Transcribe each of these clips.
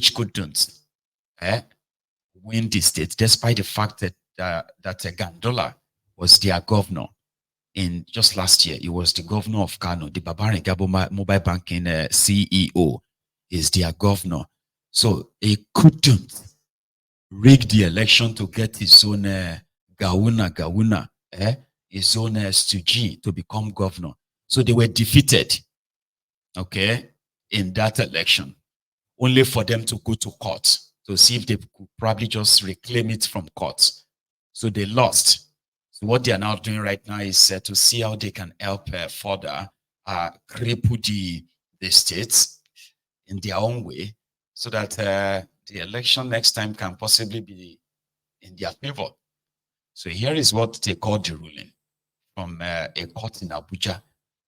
which couldn't win the state, despite the fact that Gandola was their governor. In just last year, he was the governor of Kano. The Babari Gabo mobile banking CEO is their governor. So he couldn't rig the election to get his own Gawuna, his own Stuji to become governor. So they were defeated, okay, in that election, only for them to go to court to see if they could probably just reclaim it from court. So they lost. So what they are now doing right now is to see how they can help further cripple the states in their own way, so that the election next time can possibly be in their favor. So here is what they call the ruling from a court in Abuja.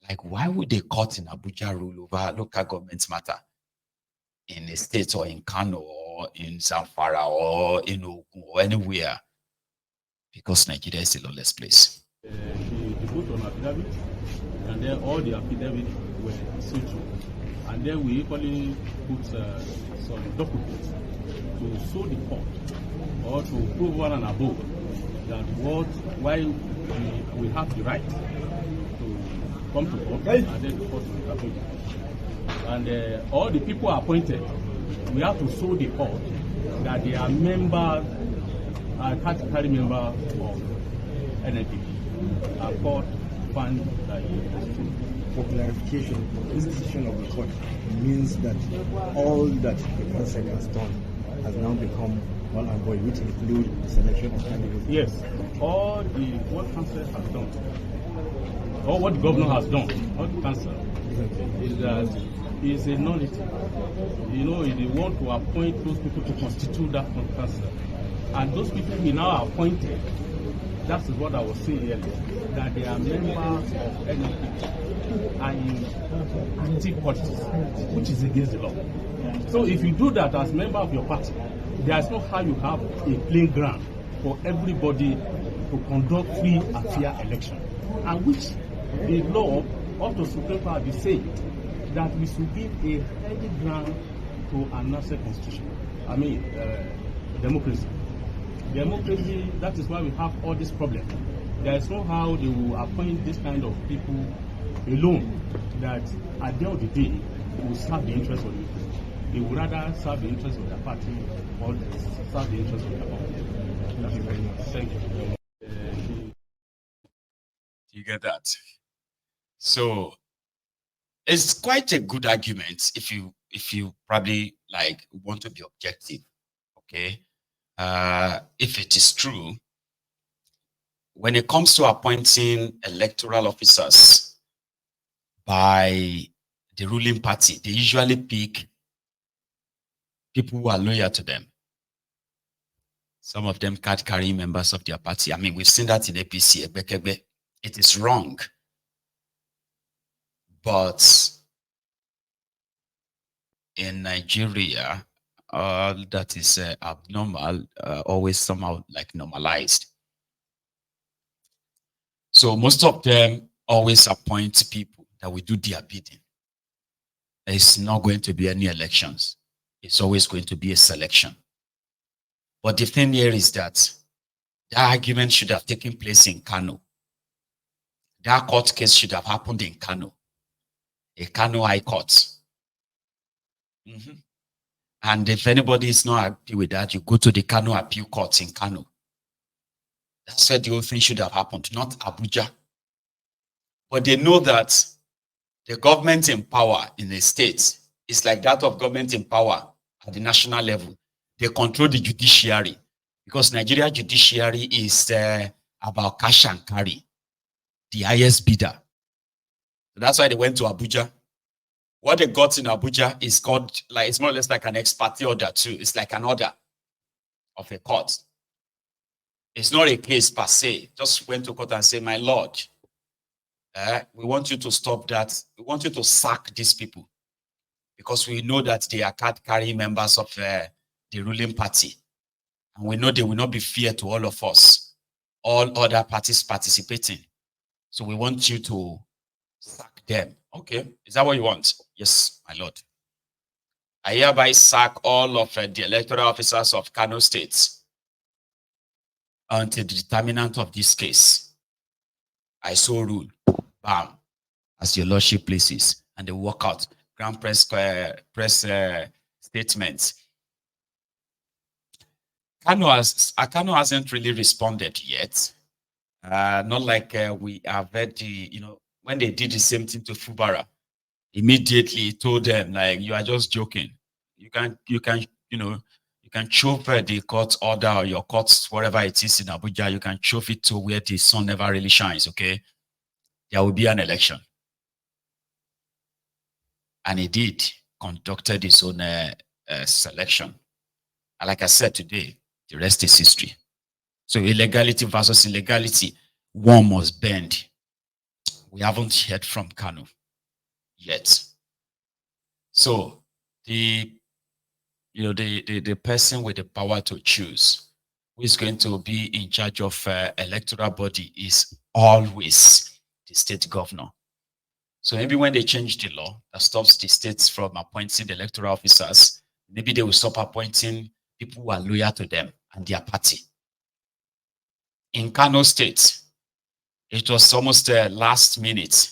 Like, why would the court in Abuja rule over local government matter in a state or in Kano or in Zamfara or in Ogun or anywhere? Because Nigeria is a lawless place. They put on affidavit, and then all the affidavits were sealed. And then we equally put some documents to show the court or to prove one and above that why we have the right to come to court and then the court will intervene. And all the people appointed, we have to show the court that they are members, category member of NNPP. Our court found that for clarification, this decision of the court means that all that the council has done has now become null and void, which include the selection of candidates. Yes, all what council has done, or what the governor has done, what the council is that is a nullity. You know, they want to appoint those people to constitute that council, and those people we now appointed. That is what I was saying earlier, that they are members of NNPP and in active politics, which is against the law. So if you do that as member of your party, there is no how you have a playing ground for everybody to conduct free and fair election, and which the law of the Supreme Court is saying that we should give a heavy ground to a national constitution. Democracy. Democracy, that is why we have all these problems. There is no how they will appoint this kind of people alone that at the end of the day will serve the interest of the people. They would rather serve the interest of their party or serve the interest of their party. Thank you very much. Thank you. You get that? So it's quite a good argument if you probably like want to be objective, okay? If it is true, when it comes to appointing electoral officers by the ruling party, they usually pick people who are loyal to them. Some of them can't carry members of their party. I mean, we've seen that in APC. It is wrong. But in Nigeria, that is abnormal, always somehow like normalized. So most of them always appoint people that will do their bidding. There's not going to be any elections. It's always going to be a selection. But the thing here is that the argument should have taken place in Kano. That court case should have happened in Kano, a Kano High Court. And if anybody is not happy with that, you go to the Kano Appeal Court in Kano. That's where the whole thing should have happened, not Abuja. But they know that the government in power in the state is like that of government in power at the national level. They control the judiciary because Nigeria judiciary is about cash and carry, the highest bidder. So that's why they went to Abuja. What they got in Abuja is called, like, it's more or less like an ex parte order too. It's like an order of a court. It's not a case per se. Just went to court and say, my lord, we want you to stop that. We want you to sack these people because we know that they are card-carrying members of the ruling party. And we know they will not be fair to all of us, all other parties participating. So we want you to sack them. Okay, is that what you want? Yes, my lord. I hereby sack all of the electoral officers of Kano State until the determinant of this case. I so rule. Bam. As your lordship places. And they walk out. Grand press statements. Kano hasn't really responded yet. Not like we have heard when they did the same thing to Fubara, immediately told them, like, you are just joking. You can chop the court order or your courts, whatever it is in Abuja, you can chop it to where the sun never really shines, okay? There will be an election. And he did, conducted his own selection. And like I said today, the rest is history. So illegality versus illegality, one must bend. We haven't heard from Kano yet. So the person with the power to choose who is going to be in charge of electoral body is always the state governor. So maybe when they change the law that stops the states from appointing the electoral officers, maybe they will stop appointing people who are loyal to them and their party. In Kano State, it was almost last minute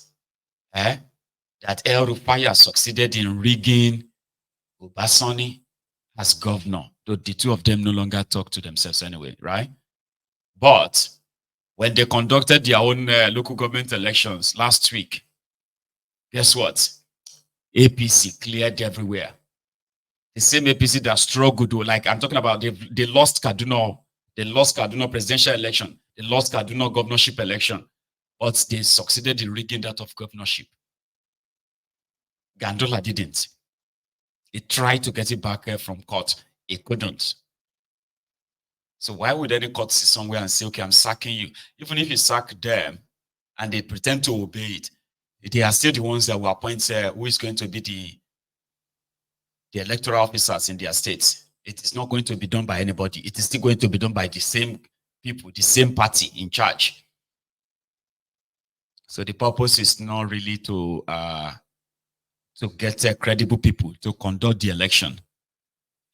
that El Rufai succeeded in rigging Obasani as governor, though the two of them no longer talk to themselves anyway, right? But when they conducted their own local government elections last week, guess what? APC cleared everywhere. The same APC that struggled, like I'm talking about, they lost Kaduna presidential election, they lost Kaduna governorship election, but they succeeded in rigging that of governorship. Gandola didn't. He tried to get it back from court. He couldn't. So why would any court sit somewhere and say, okay, I'm sacking you? Even if you sack them and they pretend to obey it, they are still the ones that will appoint who is going to be the electoral officers in their states. It is not going to be done by anybody. It is still going to be done by the same people, the same party in charge. So the purpose is not really to get credible people to conduct the election.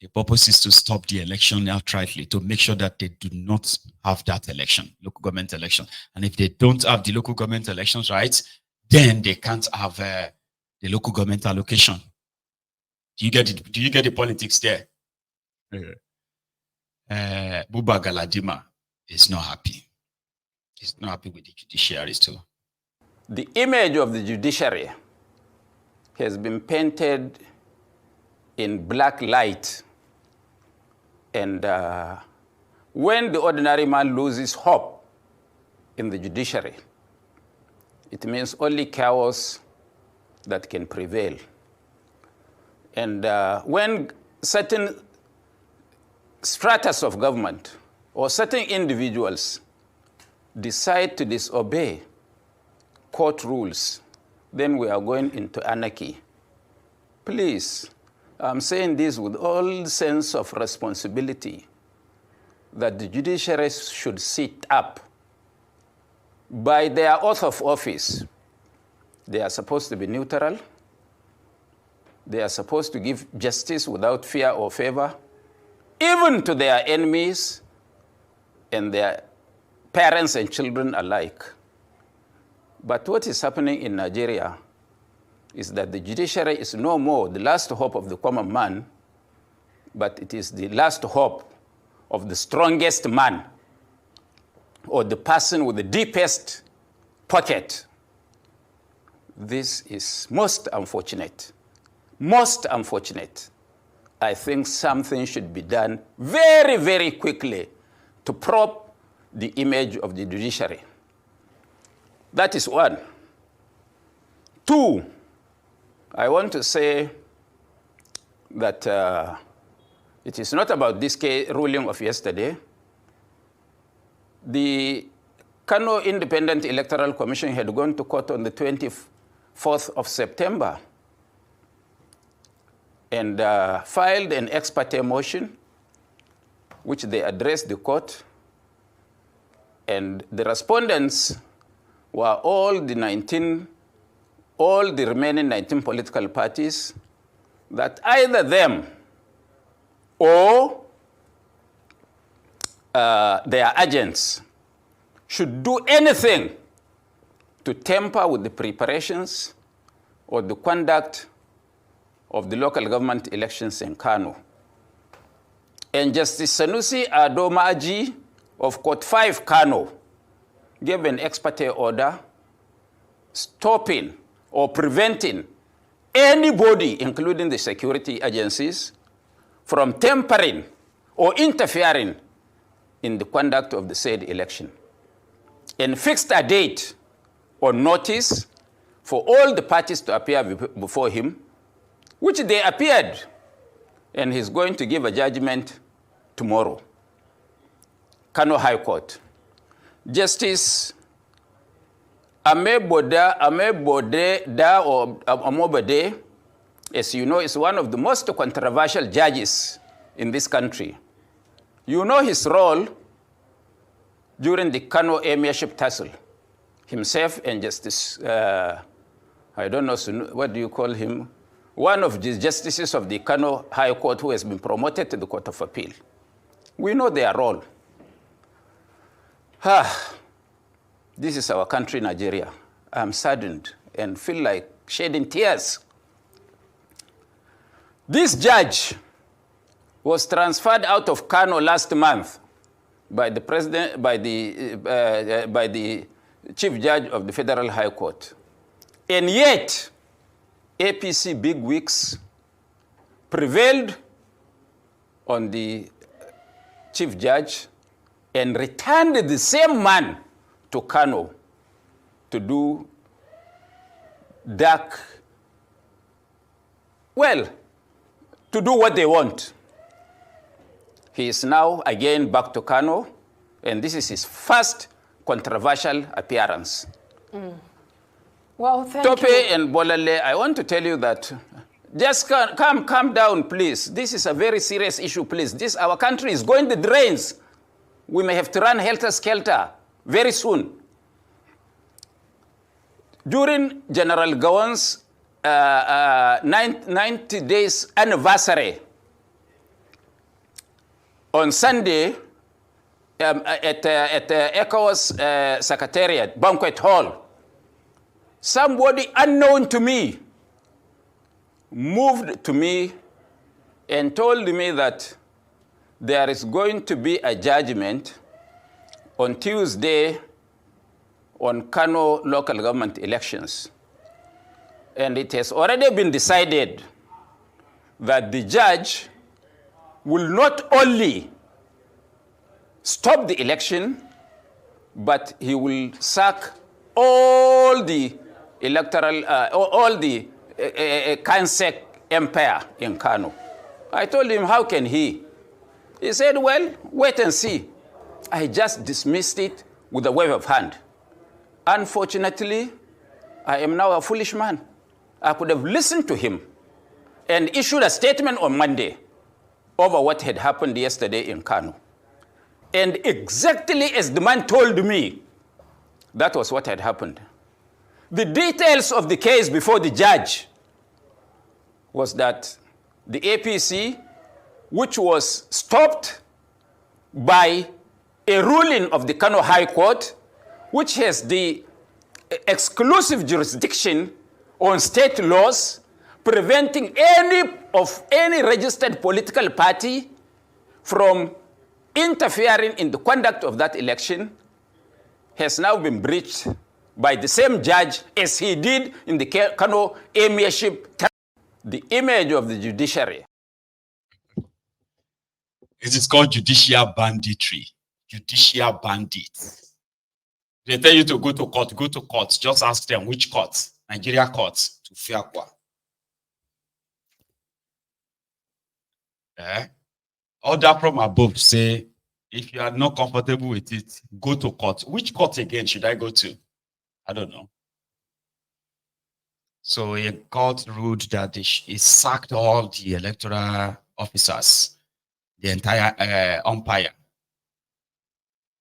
The purpose is to stop the election outrightly, to make sure that they do not have that election, local government election. And if they don't have the local government elections, right, then they can't have the local government allocation. Do you get it? Do you get the politics there? Buba Galadima is not happy. He's not happy with the judiciary too. The image of the judiciary has been painted in black light. And when the ordinary man loses hope in the judiciary, it means only chaos that can prevail. And when certain stratas of government or certain individuals decide to disobey court rules, then we are going into anarchy. Please, I'm saying this with all sense of responsibility, that the judiciary should sit up. By their oath of office, they are supposed to be neutral. They are supposed to give justice without fear or favor, even to their enemies and their parents and children alike. But what is happening in Nigeria is that the judiciary is no more the last hope of the common man, but it is the last hope of the strongest man, or the person with the deepest pocket. This is most unfortunate. Most unfortunate. I think something should be done very, very quickly to prop the image of the judiciary. That is one. Two, I want to say that it is not about this ruling of yesterday. The Kano Independent Electoral Commission had gone to court on the 24th of September and filed an ex parte motion, which they addressed the court. And the respondents were all the remaining 19 political parties that either them or their agents should do anything to tamper with the preparations or the conduct of the local government elections in Kano. And Justice Sanusi Adomaji of Court 5 Kano gave an ex parte order stopping or preventing anybody, including the security agencies, from tampering or interfering in the conduct of the said election, and fixed a date or notice for all the parties to appear before him, which they appeared, and he's going to give a judgment tomorrow. Kano High Court. Justice Amebode or Amobade, as you know, is one of the most controversial judges in this country. You know his role during the Kano Emirship tussle. Himself and Justice, I don't know, what do you call him? One of the justices of the Kano High Court who has been promoted to the Court of Appeal. We know their role. This is our country, Nigeria. I'm saddened and feel like shedding tears. This judge was transferred out of Kano last month by the president, by the chief judge of the Federal High Court. And yet, APC bigwigs prevailed on the chief judge and returned the same man to Kano to do to do what they want. He is now again back to Kano, and this is his first controversial appearance. Well, thank Tope you. and Bolale, I want to tell you that just calm down, please. This is a very serious issue, please. Our country is going the drains. We may have to run helter-skelter very soon. During General Gowon's 90 days anniversary, on Sunday, at ECOWAS Secretariat, Banquet Hall, somebody unknown to me moved to me and told me that there is going to be a judgment on Tuesday on Kano local government elections. And it has already been decided that the judge will not only stop the election, but he will sack all the electoral, all the Kansek empire in Kano. I told him, how can he? He said, well, wait and see. I just dismissed it with a wave of hand. Unfortunately, I am now a foolish man. I could have listened to him and issued a statement on Monday over what had happened yesterday in Kano. And exactly as the man told me, that was what had happened. The details of the case before the judge was that the APC, which was stopped by a ruling of the Kano High Court, which has the exclusive jurisdiction on state laws, preventing any registered political party from interfering in the conduct of that election, has now been breached by the same judge as he did in the Kano Emirship. The image of the judiciary. It is called judicial banditry. Judicial bandits. They tell you to go to court, go to court. Just ask them which court. Nigeria courts to Fiakwa. Order from above say, if you are not comfortable with it, go to court. Which court again should I go to? I don't know. So a court ruled that it sacked all the electoral officers, the entire umpire.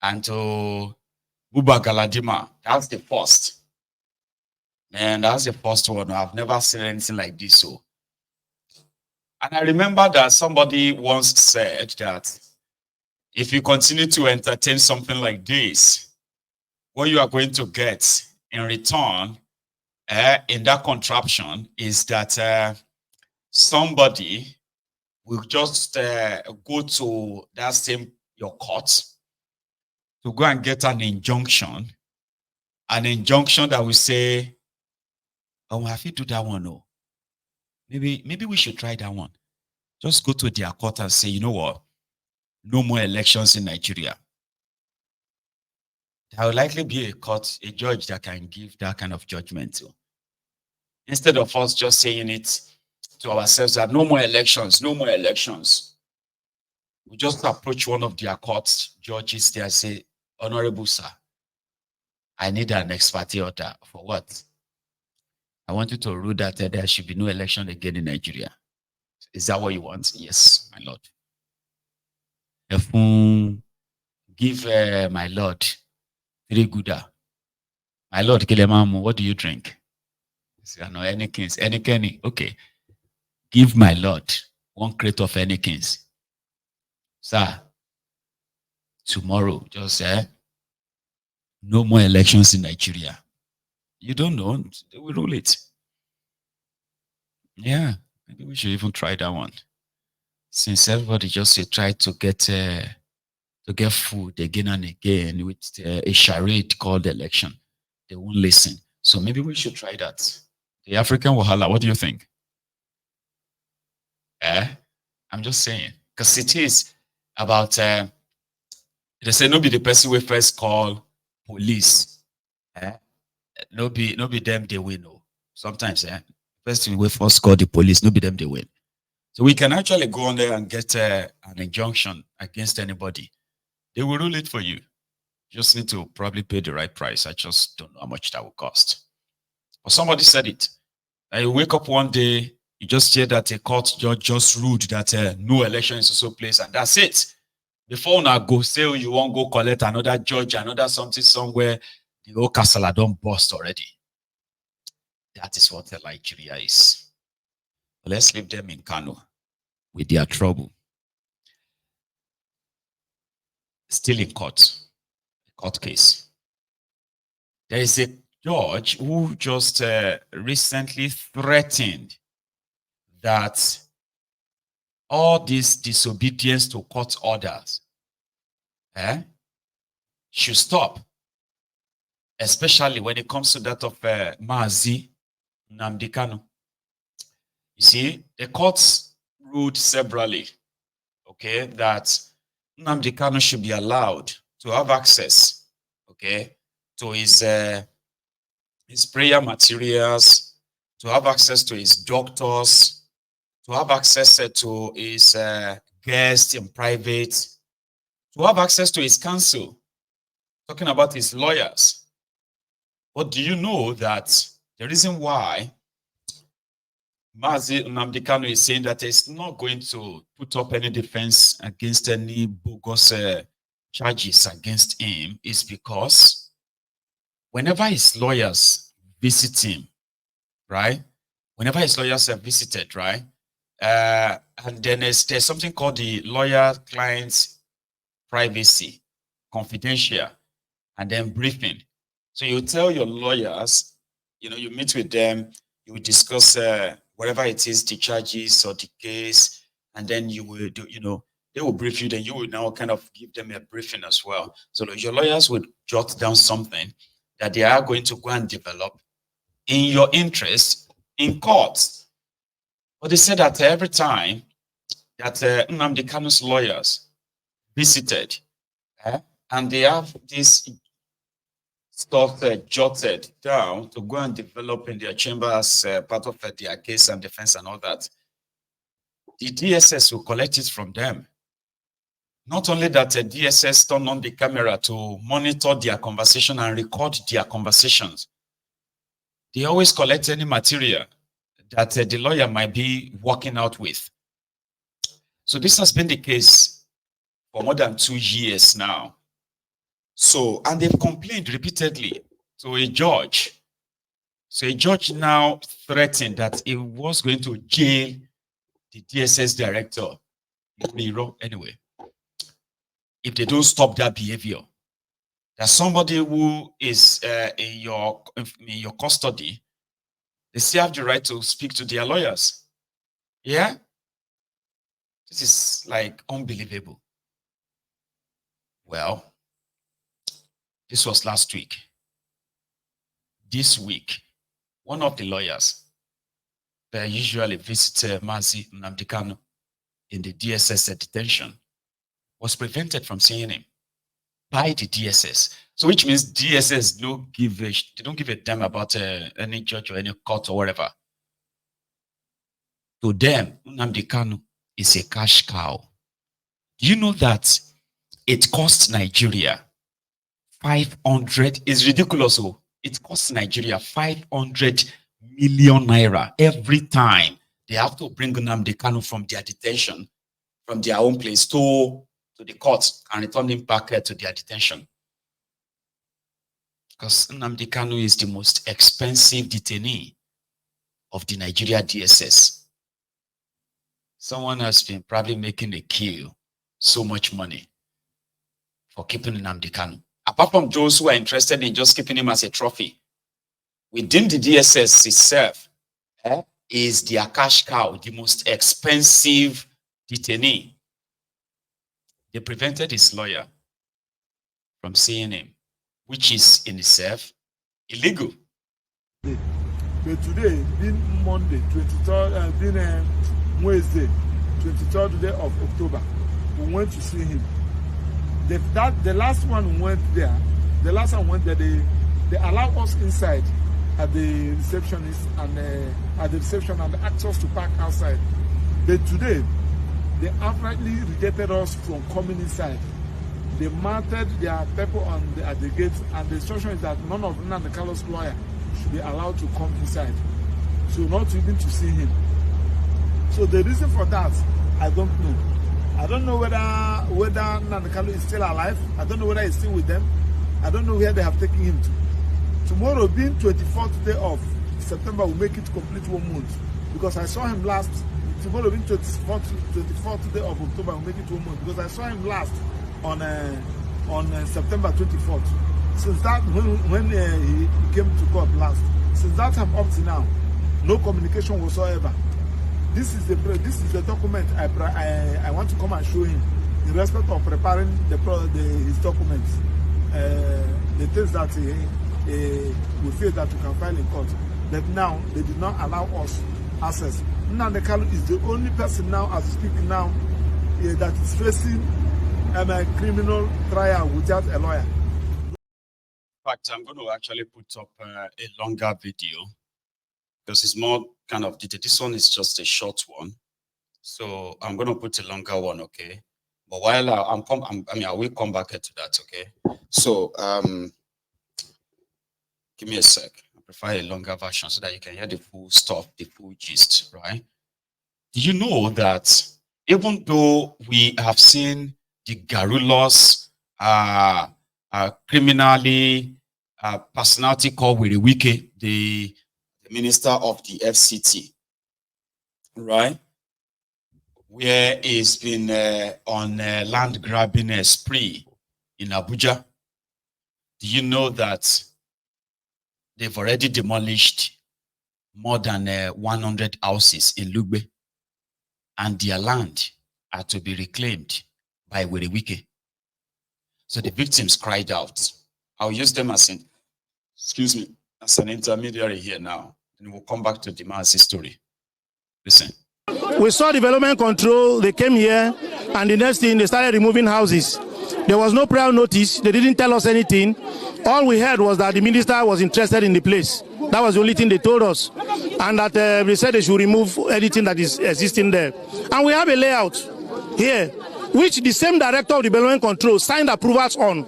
And to Buba Galadima, that's the first. And that's the first one. I've never seen anything like this. So And I remember that somebody once said that if you continue to entertain something like this, what you are going to get in return in that contraption is that somebody will just go to that same your court to go and get an injunction that will say, oh, have you do that one? No. Maybe we should try that one. Just go to their court and say, you know what? No more elections in Nigeria. There will likely be a judge that can give that kind of judgment to. Instead of us just saying it to ourselves that no more elections, no more elections. We just approach one of their court judges there and say, Honorable Sir, I need an ex parte order. For what? I want you to rule that there should be no election again in Nigeria. Is that what you want? Yes, my lord. Give my lord 3 Gouda. My lord, Kilemamu, what do you drink? I know any. Okay. Give my lord 1 crate of Heinekens. Sir, tomorrow, just no more elections in Nigeria. You don't know, they will rule it. Yeah, maybe we should even try that one. Since everybody just tried to get food again and again with a charade called election, they won't listen. So maybe we should try that. The African Wahala, what do you think? I'm just saying, because it is about, they say, no be the person we first call police. No be them they win. No. Sometimes, first we first call the police, no be them they win. So we can actually go on there and get an injunction against anybody. They will rule it for you. You just need to probably pay the right price. I just don't know how much that will cost. But somebody said it. You wake up one day, you just hear that a court judge just ruled that no election is also place, and that's it. Before now go say you won't go collect another judge, another something somewhere, the whole castle don't bust already. That is what Nigeria is. Let's leave them in Kano with their trouble. Still in court case. There is a judge who just recently threatened that all this disobedience to court orders should stop, especially when it comes to that of Mazi Nnamdi Kanu. You see, the courts ruled severally, okay, that Nnamdi Kanu should be allowed to have access, okay, to his prayer materials, to have access to his doctors, to have access to his guests in private, to have access to his counsel, talking about his lawyers. But do you know that the reason why Mazi Nnamdi Kanu is saying that he's not going to put up any defense against any bogus charges against him is because whenever his lawyers visit him, right? Whenever his lawyers are visited, right? And then there's something called the lawyer-client privacy, confidential, and then briefing. So you tell your lawyers, you meet with them, you discuss whatever it is, the charges or the case, and then you will do, they will brief you, then you will now kind of give them a briefing as well. So your lawyers would jot down something that they are going to go and develop in your interest in court. But they said that every time that Nnamdi Kanu's lawyers visited, and they have this stuff jotted down to go and develop in their chamber as part of their case and defense and all that, the DSS will collect it from them. Not only that, DSS turned on the camera to monitor their conversation and record their conversations. They always collect any material that the lawyer might be working out with. So this has been the case for more than 2 years now. So, and they've complained repeatedly to a judge. So a judge now threatened that he was going to jail the DSS director, anyway, if they don't stop that behavior, there's somebody who is in your custody, they still have the right to speak to their lawyers. Yeah? This is like unbelievable. Well, this was last week. This week, one of the lawyers that usually visit Mazi Nnamdi Kanu in the DSS detention was prevented from seeing him by the DSS. So which means DSS they don't give a damn about any judge or any court or whatever. To them, Nnamdi Kanu is a cash cow. Do you know that it costs Nigeria 500, is ridiculous. Oh, it costs Nigeria 500 million naira every time they have to bring Nnamdi Kanu from their detention, from their own place to the court and return him back to their detention. Because Nnamdi Kanu is the most expensive detainee of the Nigeria DSS. Someone has been probably making a kill so much money for keeping Nnamdi Kanu. Apart from those who are interested in just keeping him as a trophy, within the DSS itself, is their cash cow, the most expensive detainee. They prevented his lawyer from seeing him, which is in itself illegal. But today, being Monday, 23rd, being Wednesday, 23rd day of October, we went to see him. The last one went there. The last one went there. They allowed us inside at the receptionist and at the reception and asked us to park outside. But today, they outrightly rejected us from coming inside. They mounted their people at the gate, and the instruction is that none of Nnamdi Kanu's lawyer should be allowed to come inside. So not even to see him. So the reason for that, I don't know. I don't know whether Nnamdi Kanu is still alive. I don't know whether he's still with them. I don't know where they have taken him to. Tomorrow, being 24th day of September, will make it complete 1 month. Because I saw him last. Tomorrow, being 24th day of October, will make it 1 month. Because I saw him last on September 24th. Since that, when he came to court last, since that time up to now, no communication whatsoever. This is the document I want to come and show him in respect of preparing his documents, the things that we feel that we can file in court. But now they did not allow us access. Nnamdi Kanu is the only person now, as we speak now, that is facing a criminal trial without a lawyer. In fact, I'm going to actually put up a longer video because it's more kind of detailed. This one is just a short one, so I'm going to put a longer one, okay? But while I will come back to that, okay? So give me a sec. I prefer a longer version so that you can hear the full stuff, the full gist, right? Do you know that even though we have seen the garrulous, criminally personality called Wiri Wike, the minister of the FCT, right? Where he's been on land grabbing spree in Abuja. Do you know that they've already demolished more than 100 houses in Lugbe, and their land are to be reclaimed by Wiri Wike? So the victims cried out. I'll use them as an intermediary here now, and we'll come back to the Mazi story. Listen. We saw development control. They came here, and the next thing, they started removing houses. There was no prior notice. They didn't tell us anything. All we heard was that the minister was interested in the place. That was the only thing they told us. And that they said they should remove anything that is existing there. And we have a layout here, which the same director of development control signed approvals on.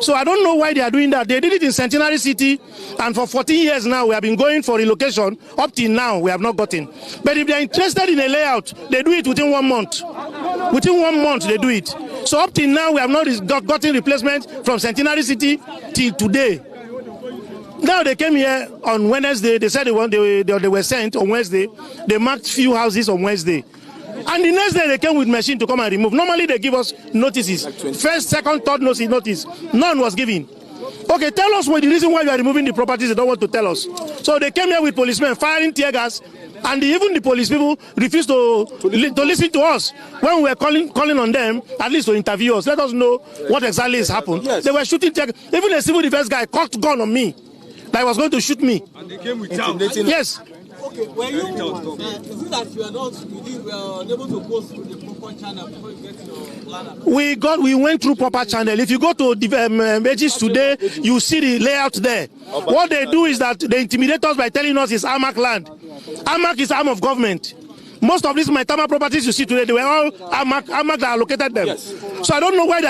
So I don't know why they are doing that. They did it in Centenary City, and for 14 years now, we have been going for relocation. Up till now, we have not gotten. But if they are interested in a layout, they do it within 1 month. Within 1 month, they do it. So up till now, we have not gotten replacement from Centenary City till today. Now they came here on Wednesday. They said they were sent on Wednesday. They marked few houses on Wednesday. And the next day they came with machine to come and remove. Normally they give us notices. First, second, third notice. None was given. Okay, tell us what the reason why you are removing the properties. They don't want to tell us. So they came here with policemen firing tear gas, and even the police people refused to listen to us when we were calling on them at least to interview us. Let us know what exactly has happened. Yes. They were shooting tear gas. Even a civil defense guy cocked gun on me, that was going to shoot me. And they came with yes. Okay, were you, is it that you were unable to go through the proper channel before you get your planner? We went through proper channel. If you go to the pages today, you see the layout there. What they do is that they intimidate us by telling us it's AMAC land. AMAC is arm of government. Most of these Maitama properties you see today, they were all AMAC that allocated them. Yes. So I don't know why they